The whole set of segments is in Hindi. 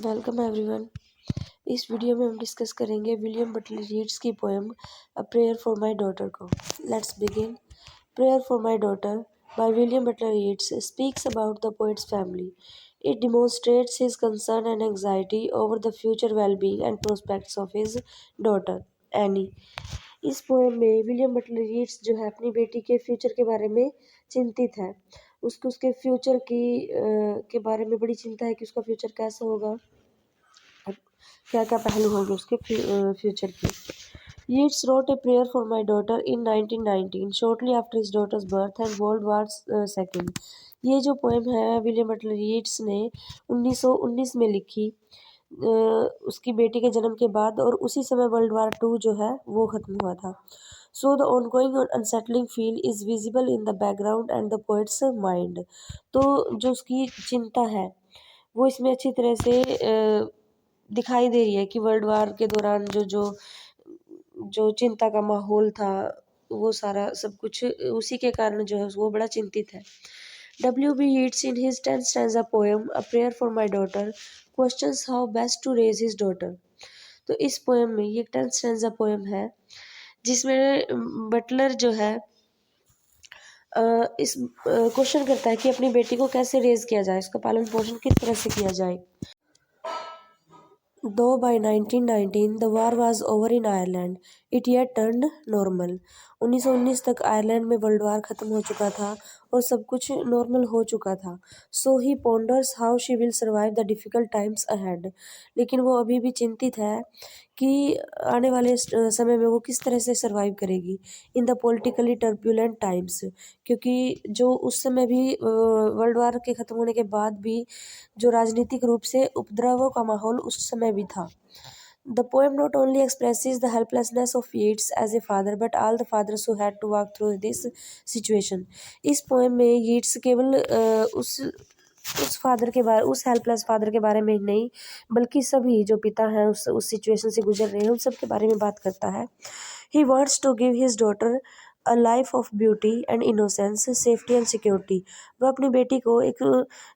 Welcome everyone. इस वीडियो में हम डिस्कस करेंगे विलियम बटलर यीट्स की poem a prayer for my daughter को। Let's begin. Prayer for my daughter by William Butler Yeats speaks about the poet's family. It demonstrates his concern and anxiety over the future well-being and prospects of his daughter, Annie. इस पोएम में विलियम बटलर यीट्स जो है अपनी बेटी के फ्यूचर के बारे में चिंतित है। उसको उसके फ्यूचर के बारे में बड़ी चिंता है कि उसका फ्यूचर कैसा होगा, क्या क्या पहलू होंगे उसके फ्यूचर की। Yeats wrote a prayer for my daughter in 1919, shortly after his daughter's birth and World War II. ये जो पोएम है विलियम बटलर यीट्स ने 1919 में लिखी, उसकी बेटी के जन्म के बाद, और उसी समय वर्ल्ड वार टू जो है वो ख़त्म हुआ था। So the ongoing unsettling feel is visible in the background and the poet's mind. तो जो उसकी चिंता है वो इसमें अच्छी तरह से दिखाई दे रही है कि वर्ल्ड वार के दौरान जो चिंता का माहौल था, वो सारा सब कुछ उसी के कारण जो है वो बड़ा चिंतित है। W.B. Yeats in his 10th stanza poem A Prayer for My Daughter questions how best to raise his daughter. तो इस पोएम में, ये 10th स्टैंजा पोएम है जिसमें बटलर जो है इस क्वेश्चन करता है कि अपनी बेटी को कैसे रेज किया जाए, उसका पालन पोषण किस तरह से किया जाए। Though by 1919 the war was over in Ireland, it yet turned normal. 1919 तक आयरलैंड में वर्ल्ड वार ख़त्म हो चुका था और सब कुछ नॉर्मल हो चुका था। So he ponders how she will survive the difficult times ahead. लेकिन वो अभी भी चिंतित है कि आने वाले समय में वो किस तरह से सर्वाइव करेगी in the politically turbulent times, क्योंकि जो उस समय भी वर्ल्ड वार के ख़त्म होने के बाद भी जो राजनीतिक रूप से उपद्रवों का माहौल उस समय भी था। The poem not only expresses the helplessness of Yeats as a father but all the fathers who had to walk through this situation. इस पोएम में यीट्स केवल उस फादर के बारे, उस हेल्पलेस फादर के बारे में नहीं, बल्कि सभी जो पिता हैं उस सिचुएशन से गुजर रहे हैं उन सब के बारे में बात करता है। He wants to give his daughter a life of beauty and innocence, safety and security. वह अपनी बेटी को एक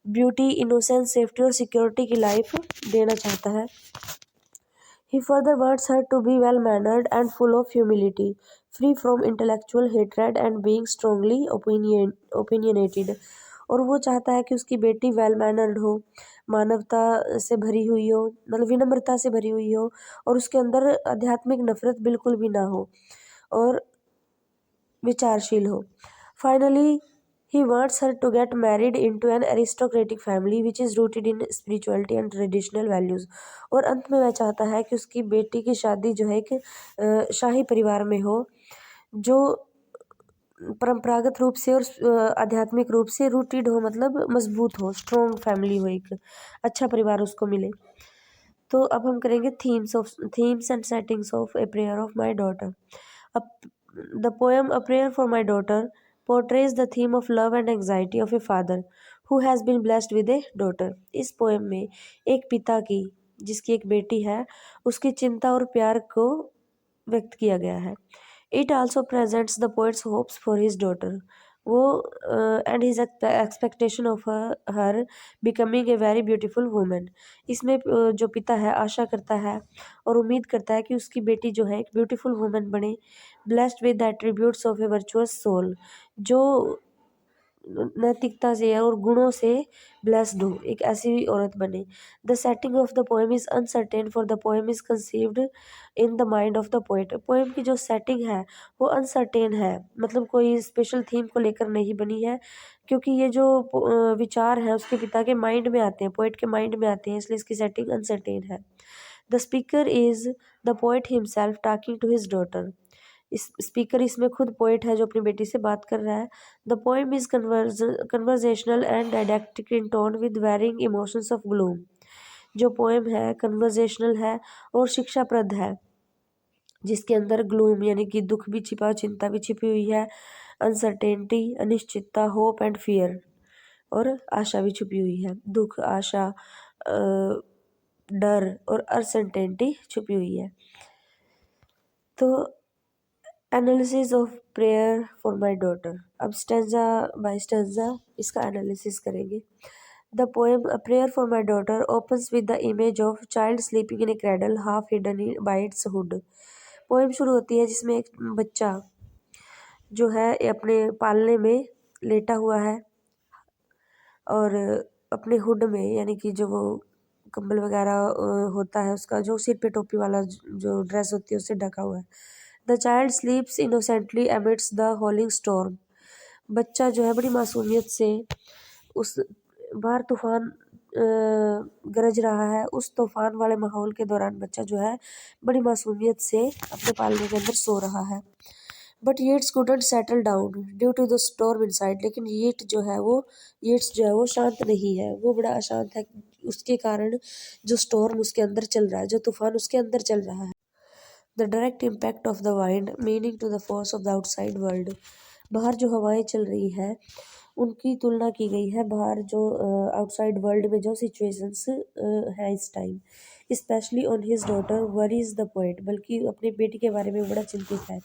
ब्यूटी, इनोसेंस, सेफ्टी और सिक्योरिटी की लाइफ देना चाहता है। He further wants her to be well-mannered and full of humility, free from intellectual hatred and being strongly opinionated. और वो चाहता है कि उसकी बेटी वेल मैनर्ड हो, मानवता से भरी हुई हो, मतलब विनम्रता से भरी हुई हो, और उसके अंदर आध्यात्मिक नफरत बिल्कुल भी ना हो और विचारशील हो। Finally he wants her to get married into an aristocratic family which is rooted in spirituality and traditional values. और अंत में वह चाहता है कि उसकी बेटी की शादी जो है एक शाही परिवार में हो जो परंपरागत रूप से और आध्यात्मिक रूप से रूटेड हो, मतलब मजबूत हो, स्ट्रॉन्ग फैमिली हो, एक अच्छा परिवार उसको मिले। तो अब हम करेंगे themes and settings of a prayer of my daughter. The poem a prayer for my daughter portrays the theme of love and anxiety of a father who has been blessed with a daughter. इस पोएम में एक पिता की, जिसकी एक बेटी है, उसकी चिंता और प्यार को व्यक्त किया गया है। It also presents the poet's hopes for his daughter. वो and his expectation of her becoming a very beautiful woman. इसमें जो पिता है आशा करता है और उम्मीद करता है कि उसकी बेटी जो है एक ब्यूटीफुल वुमन बने, blessed with the attributes of a virtuous soul, जो नैतिकता से और गुणों से ब्लेस्ड हो, एक ऐसी औरत बने। The setting of the poem is uncertain for the poem is conceived in the mind of the poet. Poem की जो सेटिंग है वो अनसर्टेन है, मतलब कोई स्पेशल थीम को लेकर नहीं बनी है, क्योंकि ये जो विचार हैं उसके पिता के माइंड में आते हैं, पोएट के माइंड में आते हैं, इसलिए इसकी सेटिंग अनसर्टेन है। The speaker is the poet himself talking to his daughter. इस स्पीकर इसमें खुद पोएट है जो अपनी बेटी से बात कर रहा है। The poem is conversational and didactic in tone with varying emotions of gloom. जो पोएम है कन्वर्जेशनल है और शिक्षाप्रद है, जिसके अंदर ग्लूम यानी कि दुख भी छिपा, चिंता भी छिपी हुई है, अनसर्टेनिटी, अनिश्चितता, होप एंड फियर, और आशा भी छुपी हुई है। दुख, आशा, डर और अनसर्टेनिटी छुपी हुई है। तो analysis of prayer for my daughter, अब स्टेंजा बाय स्टेंजा इसका एनालिसिस करेंगे। The poem A Prayer for My Daughter opens with the image of child sleeping in a cradle half hidden by its hood. Poem शुरू होती है जिसमें एक बच्चा जो है अपने पालने में लेटा हुआ है और अपने हुड में, यानी कि जो वो कंबल वगैरह होता है उसका, जो सिर पे टोपी वाला जो ड्रेस होती है उससे ढका हुआ है। The child स्लीप्स innocently amidst the हॉलिंग storm. बच्चा जो है बड़ी मासूमियत से उस बाहर तूफान गरज रहा है, उस तूफान वाले माहौल के दौरान बच्चा जो है बड़ी मासूमियत से अपने पालने के अंदर सो रहा है। But Yeats couldn't settle down due to the storm inside. लेकिन येट्स जो है वो शांत नहीं है, वो बड़ा अशांत है उसके कारण जो स्टॉर्म उसके अंदर चल रहा है, जो तूफान उसके अंदर चल रहा है। The direct impact of the wind meaning to the force of the outside world. बाहर जो हवाएं चल रही है उनकी तुलना की गई है बाहर जो आउटसाइड वर्ल्ड में जो सिचुएशंस है इस time. Specially on his daughter worries the poet. बल्कि अपनी बेटी के बारे में बड़ा चिंतित है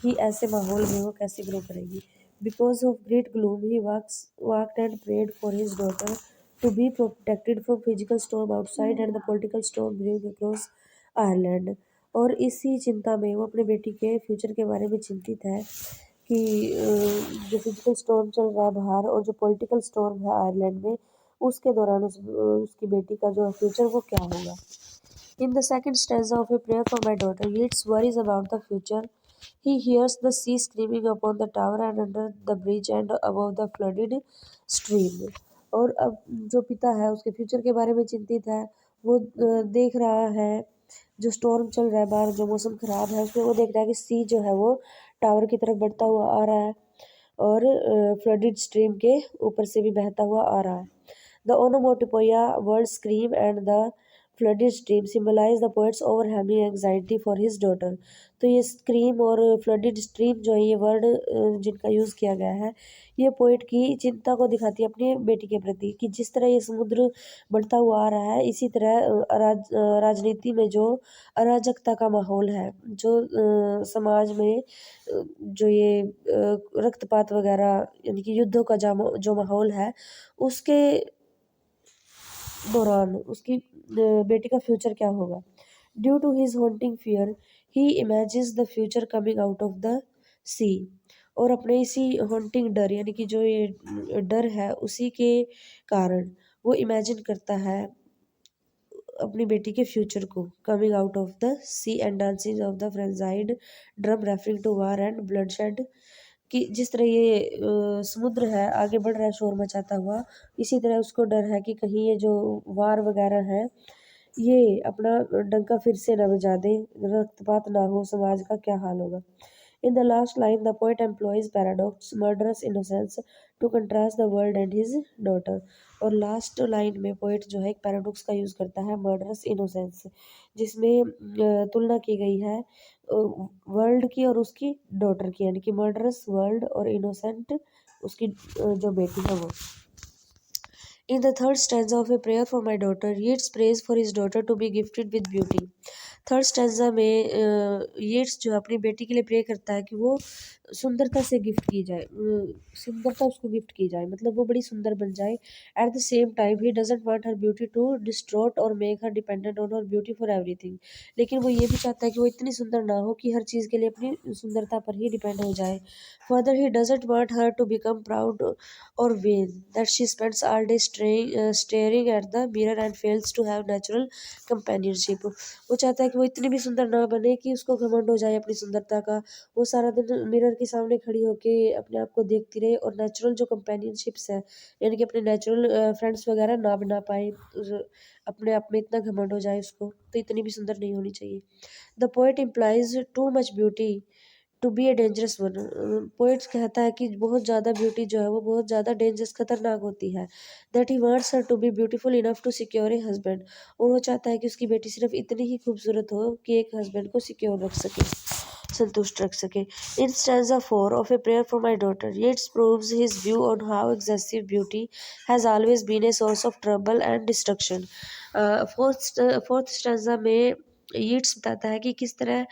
कि ऐसे माहौल में वो कैसे ग्रो करेगी। Because of great gloom he walked and prayed for his daughter to be protected from physical storm outside and the political storm brewing across Ireland. और इसी चिंता में वो अपने बेटी के फ्यूचर के बारे में चिंतित है कि जो फिजिकल स्टॉर्म चल रहा है बाहर और जो पॉलिटिकल स्टॉर्म है आयरलैंड में, उसके दौरान उसकी बेटी का जो फ्यूचर वो क्या होगा। In the second stanza of A Prayer for My Daughter, Yeats worries about the future. He hears the sea screaming upon the tower and under the bridge and above the flooded stream. और अब जो पिता है उसके फ्यूचर के बारे में चिंतित है। वो देख रहा है जो स्टॉर्म चल रहा है बाहर, जो मौसम खराब है उसमें वो देख रहा है कि सी जो है वो टावर की तरफ बढ़ता हुआ आ रहा है और फ्लडेड स्ट्रीम के ऊपर से भी बहता हुआ आ रहा है। The onomatopoeia word scream and the flooded stream symbolize the poet's overwhelming anxiety for his daughter. तो ये स्क्रीम और फ्लडेड स्ट्रीम जो है ये वर्ड जिनका यूज़ किया गया है ये पोएट की चिंता को दिखाती है अपनी बेटी के प्रति, कि जिस तरह ये समुद्र बढ़ता हुआ आ रहा है इसी तरह राजनीति में जो अराजकता का माहौल है, जो समाज में जो ये रक्तपात वगैरह यानी कि युद्धों का जो माहौल है उसके दौरान उसकी बेटी का फ्यूचर क्या होगा। Due to his haunting fear he imagines the future coming out of the sea. और अपने इसी हॉन्टिंग डर यानी कि जो ये डर है उसी के कारण वो इमेजिन करता है अपनी बेटी के फ्यूचर को, coming out of the sea and dancing of the frenzied drum referring to war and bloodshed. कि जिस तरह ये समुद्र है आगे बढ़ रहा है शोर मचाता हुआ, इसी तरह उसको डर है कि कहीं ये जो वार वगैरह है ये अपना डंका फिर से न बजा दे, रक्तपात ना हो, समाज का क्या हाल होगा। In the last line, the poet employs paradox, murderous innocence to contrast the world and his daughter. और लास्ट लाइन में पोएट जो है एक पैराडॉक्स का यूज़ करता है, मर्डरस इनोसेंस, जिसमें तुलना की गई है वर्ल्ड की और उसकी डॉटर की, यानी कि मर्डरस वर्ल्ड और इनोसेंट उसकी जो बेटी है वो। In the third stanza of A Prayer for My Daughter, Yeats prays for his daughter to be gifted with beauty. Third stanza में येट्स जो अपनी बेटी के लिए प्रे करता है कि वो सुंदरता से गिफ्ट की जाए, सुंदरता उसको गिफ्ट की जाए, मतलब वो बड़ी सुंदर बन जाए। At the same time he doesn't want her beauty to distort और make her dependent on her beauty for everything. लेकिन वो ये भी चाहता है कि वो इतनी सुंदर ना हो कि हर चीज़ के लिए अपनी सुंदरता पर ही डिपेंड हो जाए। Further he doesn't want her to become proud और vain that she spends all day staring at the mirror and fails to have natural companionship. वो चाहता है कि वो इतनी भी सुंदर ना बने कि उसको घमंड हो जाए अपनी सुंदरता का, वो सारा दिन मिरर के सामने खड़ी होके अपने आप को देखती रहे और नेचुरल जो कंपेनियनशिप्स है यानी कि अपने नेचुरल फ्रेंड्स वगैरह ना बना पाए, अपने आप में इतना घमंड हो जाए उसको, तो इतनी भी सुंदर नहीं होनी चाहिए। The poet implies too much beauty to be a dangerous one. Poets कहता है कि बहुत ज़्यादा ब्यूटी जो है वो बहुत ज़्यादा डेंजरस खतरनाक होती है। That he wants her to be beautiful enough to secure a husband. और वो चाहता है कि उसकी बेटी सिर्फ इतनी ही खूबसूरत हो कि एक हस्बैंड को सिक्योर रख सके, संतुष्ट रख सके। In stanza 4 of a prayer for my daughter Yeats proves his view on how excessive beauty has always been a source of trouble and destruction. Fourth stanza में येट्स बताता है कि किस तरह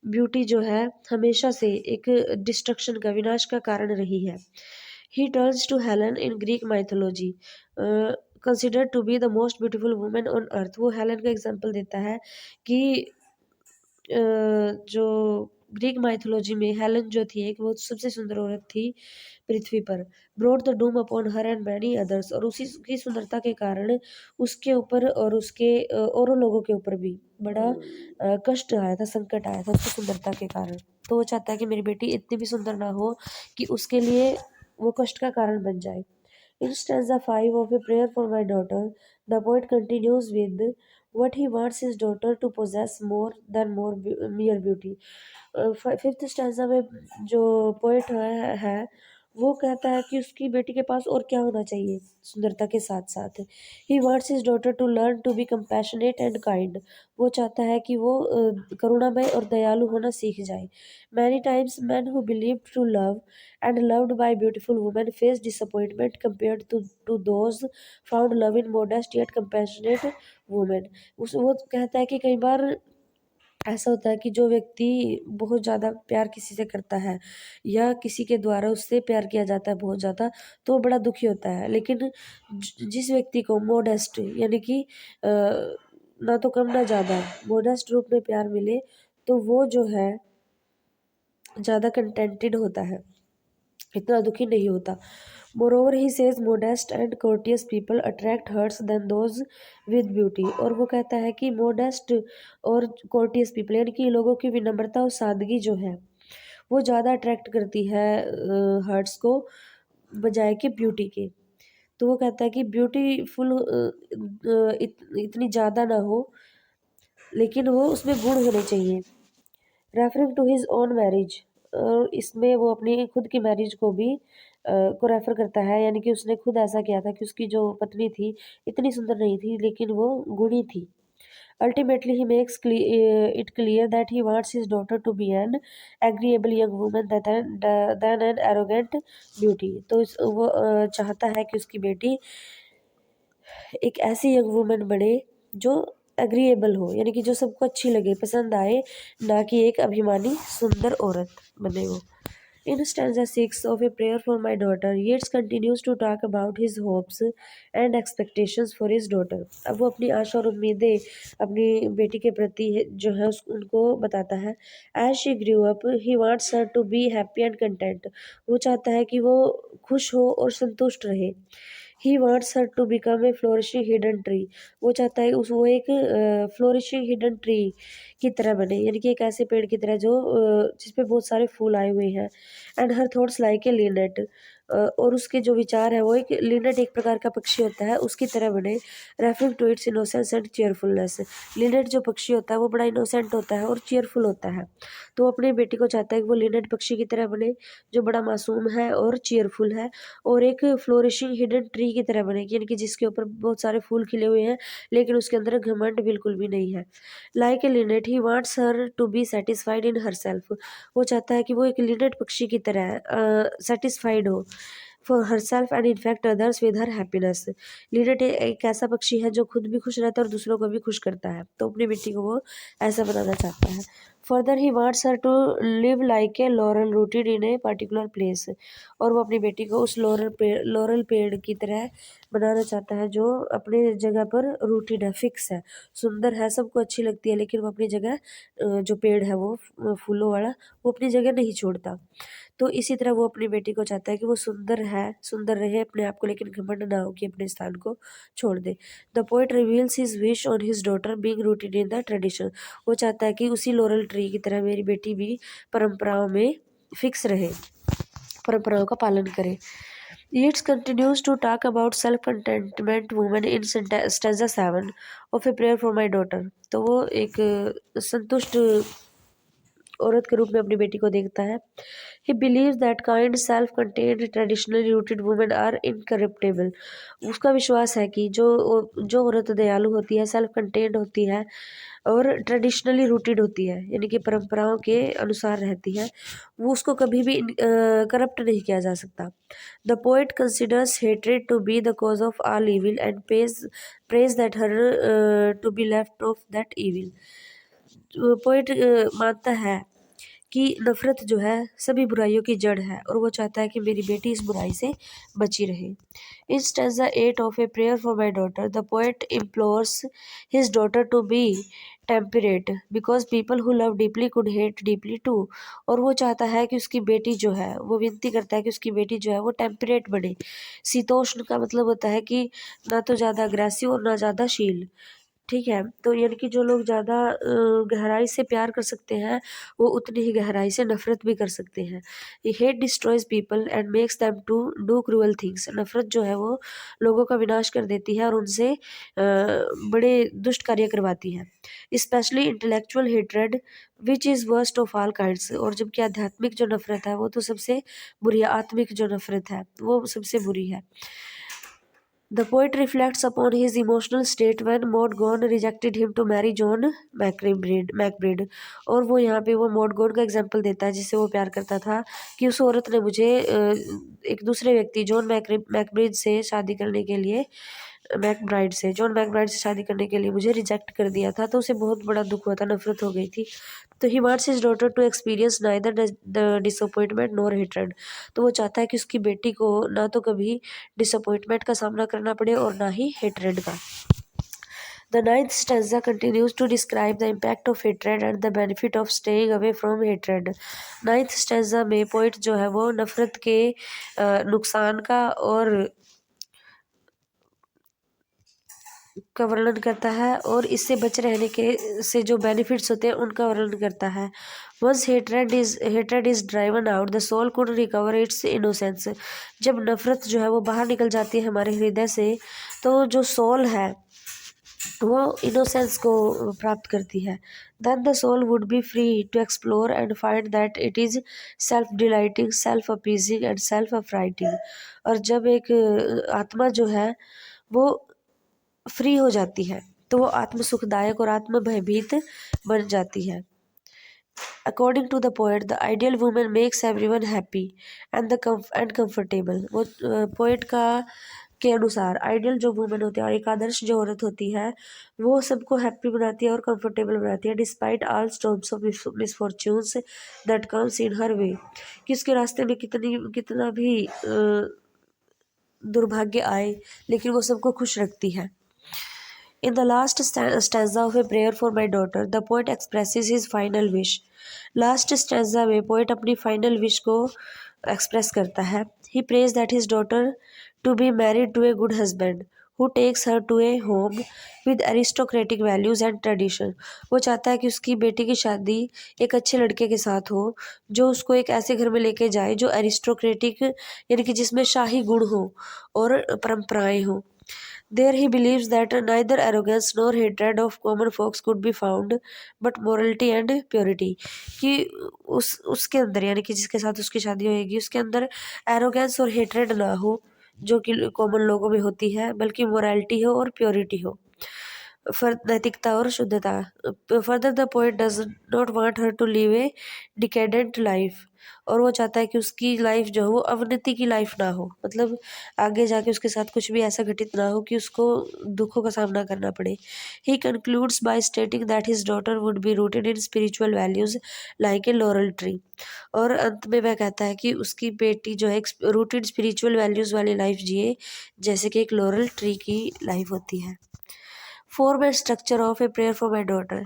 ब्यूटी जो है हमेशा से एक डिस्ट्रक्शन का, विनाश का कारण रही है। He turns to Helen in Greek mythology. Considered to be the most beautiful women on earth. वो हेलन का एग्जाम्पल देता है कि जो ग्रीक माइथोलॉजी में हेलन जो थी एक वो सबसे सुंदर औरत थी पृथ्वी पर। Brought the doom upon her and many others, और उसी की सुंदरता के कारण उसके ऊपर और उसके औरों लोगों के ऊपर भी बड़ा कष्ट आया था, संकट आया था उसकी सुंदरता के कारण। तो वो चाहता है कि मेरी बेटी इतनी भी सुंदर ना हो कि उसके लिए वो कष्ट का कारण बन जाए। In stanza 5 of A Prayer for My Daughter, the poet continues with what he wants his daughter to possess more than mere beauty. Fifth stanza में जो पोएट है वो कहता है कि उसकी बेटी के पास और क्या होना चाहिए सुंदरता के साथ साथ। He wants his daughter to learn to be compassionate and kind. वो चाहता है कि वो करुणामय और दयालु होना सीख जाए। Many times man who believe to love and loved by beautiful women face disappointment compared to those found love in modest yet compassionate women। वो कहता है कि कई बार ऐसा होता है कि जो व्यक्ति बहुत ज़्यादा प्यार किसी से करता है या किसी के द्वारा उससे प्यार किया जाता है बहुत ज़्यादा, तो वो बड़ा दुखी होता है। लेकिन जिस व्यक्ति को मोडेस्ट यानी कि ना तो कम ना ज़्यादा मोडेस्ट रूप में प्यार मिले, तो वो जो है ज़्यादा कंटेंटेड होता है, इतना दुखी नहीं होता। Moreover he says modest and courteous people attract hearts than those with beauty. और वो कहता है कि मोडेस्ट और कोर्टियस पीपल यानी कि लोगों की विनम्रता और सादगी जो है वो ज़्यादा अट्रैक्ट करती है हर्ट्स को बजाय कि ब्यूटी के। तो वो कहता है कि ब्यूटीफुल इतनी ज़्यादा ना हो, लेकिन वो उसमें गुण होने चाहिए। Referring to his own marriage, और इसमें वो अपनी खुद की मैरिज को भी को रेफर करता है, यानी कि उसने खुद ऐसा किया था कि उसकी जो पत्नी थी इतनी सुंदर नहीं थी लेकिन वो गुणी थी। Ultimately he makes it clear that he wants his daughter to be an agreeable young woman than an arrogant beauty. तो वो चाहता है कि उसकी बेटी एक ऐसी यंग वुमन बने जो एग्रीएबल हो, यानी कि जो सबको अच्छी लगे, पसंद आए, ना कि एक अभिमानी सुंदर औरत बने वो। In stanza 6 of A Prayer for My Daughter, Yeats continues to talk about his hopes and expectations for his daughter। अब वो अपनी आशा और उम्मीदें अपनी बेटी के प्रति जो है उनको बताता है। As she grew up, he wants her to be happy and content। वो चाहता है कि वो खुश हो और संतुष्ट रहे। He wants her to become a flourishing hidden tree। वो चाहता है वो एक फ्लोरिशिंग हिडन ट्री की तरह बने, यानी कि एक ऐसे पेड़ की तरह जो जिसपे बहुत सारे फूल आए हुए हैं। And her thoughts like a Lynette, और उसके जो विचार है वो एक लिनेट एक प्रकार का पक्षी होता है उसकी तरह बने। Referring to its innocence and cheerfulness. Linnet जो पक्षी होता है वो बड़ा इनोसेंट होता है और चेयरफुल होता है। तो वो अपनी बेटी को चाहता है कि वो लिनेट पक्षी की तरह बने जो बड़ा मासूम है और चेयरफुल है, और एक फ्लोरिशिंग हिडन ट्री की तरह बने, यानी कि जिसके ऊपर बहुत सारे फूल खिले हुए हैं लेकिन उसके अंदर घमंड बिल्कुल भी नहीं है। Like a linnet he wants her to be satisfied in herself. वो चाहता है कि वो एक लिनेट पक्षी की तरह सेटिस्फाइड हो for her self and in fact others with her happiness. Lynette एक ऐसा पक्षी है जो खुद भी खुश रहता है और दूसरों को भी खुश करता है, तो अपनी बेटी को वो ऐसा बनाना चाहता है। Further he wants her to live like a laurel rooted in a particular place. और वो अपनी बेटी को उस लॉरल पेड़ की तरह बनाना चाहता है जो अपने जगह पर रूटेड है, फिक्स है, सुंदर है, सबको अच्छी लगती है, लेकिन वो अपनी जगह जो पेड़ है वो फूलों वाला वो अपनी जगह नहीं छोड़ता। तो इसी तरह वो अपनी बेटी को चाहता है कि वो सुंदर है, सुंदर रहे अपने आप को, लेकिन घमंड ना हो कि अपने स्थान को छोड़ दे। The poet reveals his wish on his daughter being rooted in the tradition. वो चाहता है कि उसी लॉरल ट्री की तरह मेरी बेटी भी परंपराओं में फिक्स रहे, परंपराओं का पालन करे। Yeats continues to talk about self-contentment woman in stanza 7 of A Prayer for My Daughter। तो वो एक संतुष्ट औरत के रूप में अपनी बेटी को देखता है। He believes that kind, self-contained, traditionally rooted women are incorruptible। उसका विश्वास है कि जो औरत दयालु होती है, सेल्फ कंटेन्ड होती है और ट्रेडिशनली रूटेड होती है, यानी कि परंपराओं के अनुसार रहती है, वो उसको कभी भी करप्ट नहीं किया जा सकता। The poet considers hatred to be the cause of all evil and prays that her to be left of that evil. Poet मानता है कि नफ़रत जो है सभी बुराइयों की जड़ है और वो चाहता है कि मेरी बेटी इस बुराई से बची रहे। In stanza 8 of A Prayer for My Daughter, the poet implores his daughter to be temperate because people who love deeply could hate deeply too। और वो चाहता है कि उसकी बेटी जो है, वो विनती करता है कि उसकी बेटी जो है वो टेम्परेट बने। शीतोष्ण का मतलब होता है कि ना तो ज़्यादा अग्रेसिव और ना ज़्यादा शील। ठीक है, तो यानी कि जो लोग ज़्यादा गहराई से प्यार कर सकते हैं वो उतनी ही गहराई से नफ़रत भी कर सकते हैं। Hate destroys people and makes them to do cruel things. नफ़रत जो है वो लोगों का विनाश कर देती है और उनसे बड़े दुष्ट कार्य करवाती है। Specially intellectual hatred which is worst of all kinds. और जबकि आध्यात्मिक जो नफ़रत है वो तो सबसे बुरी है, आत्मिक जो नफ़रत है वो सबसे बुरी है। The poet reflects upon his emotional state when Maud Gonne rejected him to marry John Macbride। और वो यहाँ पे वो Maud Gonne का एग्जाम्पल देता है जिससे वो प्यार करता था कि उस औरत ने मुझे एक दूसरे व्यक्ति जॉन मैकब्राइड से शादी करने के लिए मुझे रिजेक्ट कर दिया था। तो उसे बहुत बड़ा दुख हुआ था, नफरत हो गई थी। तो he wants his daughter to experience neither the disappointment nor hatred. तो वो चाहता है कि उसकी बेटी को ना तो कभी डिसअपॉइंटमेंट का सामना करना पड़े और ना ही हेट्रेड का। The ninth stanza continues to describe the impact of hatred and the benefit of staying away from hatred। Ninth stanza में पोइट जो है वो नफरत के नुकसान का वर्णन करता है और इससे बचे रहने के से जो बेनिफिट्स होते हैं उनका वर्णन करता है। Once hatred is driven out, the soul could recover its innocence। जब नफरत जो है वो बाहर निकल जाती है हमारे हृदय से तो जो सोल है वो इनोसेंस को प्राप्त करती है। Then the soul would be free to explore and find that it is self-delighting, self-appeasing and self-affrighting। और जब एक आत्मा जो है वो फ्री हो जाती है तो वो आत्म सुखदायक और आत्म भयभीत बन जाती है। According to the poet, the ideal woman makes everyone happy and comfortable। वो पोएट के अनुसार आइडियल जो वुमेन होती है और एक आदर्श जो औरत होती है वो सबको हैप्पी बनाती है और कंफर्टेबल बनाती है। Despite all storms of misfortunes that comes in her way. कि उसके रास्ते में कितना भी दुर्भाग्य आए लेकिन वो सबको खुश रखती है। In the last stanza of A Prayer for My Daughter, the poet expresses his final wish। Last stanza में पोएट अपनी फाइनल विश को एक्सप्रेस करता है। He prays that his daughter to be married to a good husband who takes her to a home with aristocratic values and tradition। वो चाहता है कि उसकी बेटी की शादी एक अच्छे लड़के के साथ हो जो उसको एक ऐसे घर में लेके जाए जो एरिस्टोक्रेटिक यानी कि जिसमें शाही गुण हो और परंपराएं हो। There he believes that neither arrogance nor hatred of common folks could be found, but morality and purity। कि उसके अंदर यानी कि जिसके साथ उसकी शादी होगी उसके अंदर एरोगेंस और हेट्रेड ना हो जो कि कॉमन लोगों में होती है, बल्कि मोरालिटी हो और प्योरिटी हो, नैतिकता और शुद्धता। Further the poet does not want her to live a decadent life. और वो चाहता है कि उसकी लाइफ जो है वो अवनति की लाइफ ना हो, मतलब आगे जाके उसके साथ कुछ भी ऐसा घटित ना हो कि उसको दुखों का सामना करना पड़े। He concludes by stating that his daughter would be rooted in spiritual values like a laurel tree. और अंत में वह कहता है कि उसकी बेटी जो है रूटेड स्पिरिचुअल वैल्यूज वाली लाइफ जिए जैसे कि एक लॉरल ट्री की लाइफ होती है। Form and structure of A Prayer for My Daughter।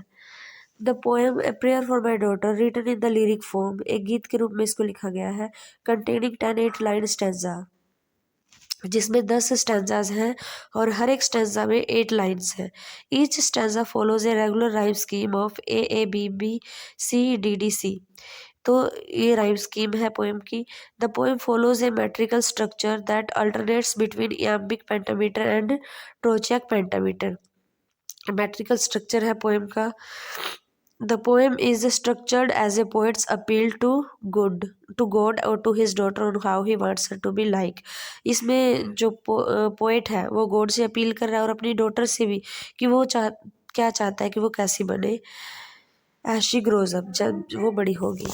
The poem A Prayer for My Daughter written in the lyric form, एक गीत के रूप में इसको लिखा गया है, containing 10 8-line stanza, जिसमें 10 स्टैंजाज हैं और हर एक स्टैंजा में 8 लाइन्स हैं। Each stanza follows a regular rhyme scheme of A B B C D D C. तो ये राइम स्कीम है पोएम की। The poem follows a metrical structure that alternates between iambic pentameter and trochaic pentameter. Metrical structure है पोएम का। The poem is structured as a poet's appeal to God और to his daughter on how he wants her to be like. इसमें जो पोएट है वो गॉड से अपील कर रहा है और अपनी डॉटर से भी कि वो क्या चाहता है कि वो कैसी बने एज शी ग्रोज अप, जब वो बड़ी होगी।